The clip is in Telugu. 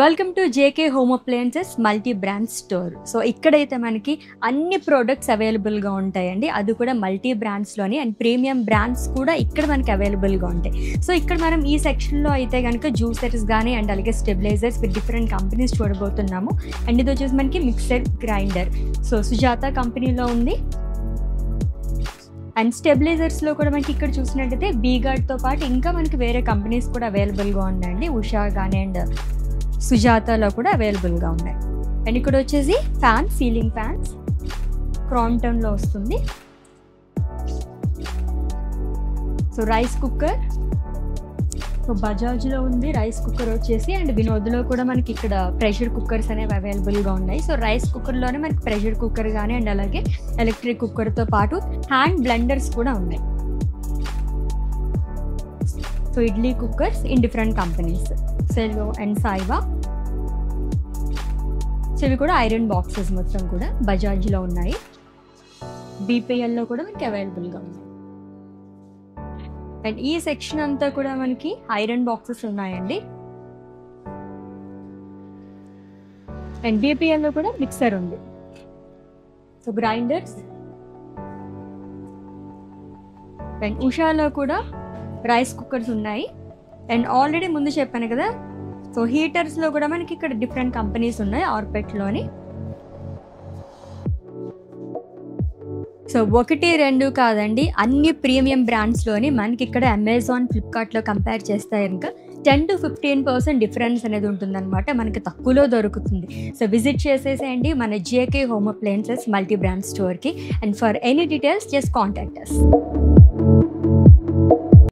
Welcome to JK home appliances multi brand store. So ఇక్కడైతే మనకి అన్ని ప్రోడక్ట్స్ అవైలబుల్గా ఉంటాయండి, అది కూడా మల్టీ బ్రాండ్స్లోని. అండ్ ప్రీమియం బ్రాండ్స్ కూడా ఇక్కడ మనకి అవైలబుల్గా ఉంటాయి. సో ఇక్కడ మనం ఈ సెక్షన్లో అయితే కనుక జ్యూసర్స్ కానీ అండ్ అలాగే స్టెబిలైజర్స్ విత్ డిఫరెంట్ కంపెనీస్ చూడబోతున్నాము. అండ్ ఇది వచ్చేసి మనకి మిక్సర్ గ్రైండర్, సో సుజాత కంపెనీలో ఉంది. అండ్ స్టెబిలైజర్స్లో కూడా మనకి ఇక్కడ చూసినట్టయితే బీగార్డ్తో పాటు ఇంకా మనకి వేరే కంపెనీస్ కూడా అవైలబుల్గా ఉన్నాయండి. ఉషా కానీ అండ్ సుజాతలో కూడా అవైలబుల్గా ఉన్నాయి. అండ్ ఇక్కడ వచ్చేసి ఫ్యాన్, సీలింగ్ ఫ్యాన్స్ క్రాంప్టన్లో వస్తుంది. సో రైస్ కుక్కర్, సో బజాజ్లో ఉంది రైస్ కుక్కర్ వచ్చేసి. అండ్ వినోద్లో కూడా మనకి ఇక్కడ ప్రెషర్ కుక్కర్స్ అనేవి అవైలబుల్గా ఉన్నాయి. సో రైస్ కుక్కర్లోనే మనకి ప్రెషర్ కుక్కర్ కానీ అండ్ అలాగే ఎలక్ట్రిక్ కుక్కర్తో పాటు హ్యాండ్ బ్లెండర్స్ కూడా ఉన్నాయి. So idli cookers in different companies, సెల్లో అండ్ సాయిబా. సో ఇవి కూడా ఐరన్ బాక్సెస్ మొత్తం కూడా బజాజ్లో ఉన్నాయి. బీపీఎల్లో కూడా మనకి అవైలబుల్గా ఉన్నాయి. అండ్ ఈ సెక్షన్ అంతా కూడా మనకి ఐరన్ బాక్సెస్ ఉన్నాయండి. అండ్ బీపీఎల్లో కూడా మిక్సర్ ఉంది. So grinders. అండ్ ఉషాలో కూడా రైస్ కుక్కర్స్ ఉన్నాయి. అండ్ ఆల్రెడీ ముందు చెప్పాను కదా, సో హీటర్స్లో కూడా మనకి ఇక్కడ డిఫరెంట్ కంపెనీస్ ఉన్నాయి ఆర్పెట్లోని. సో 1-2 కాదండి, అన్ని ప్రీమియం బ్రాండ్స్లోని మనకి ఇక్కడ అమెజాన్, ఫ్లిప్కార్ట్లో కంపేర్ చేస్తే కనుక 10 to 15% డిఫరెన్స్ అనేది ఉంటుందన్నమాట. మనకి తక్కువలో దొరుకుతుంది. సో విజిట్ చేసేసేయండి మన JK home appliances multi brand స్టోర్కి. And for any details just contact us.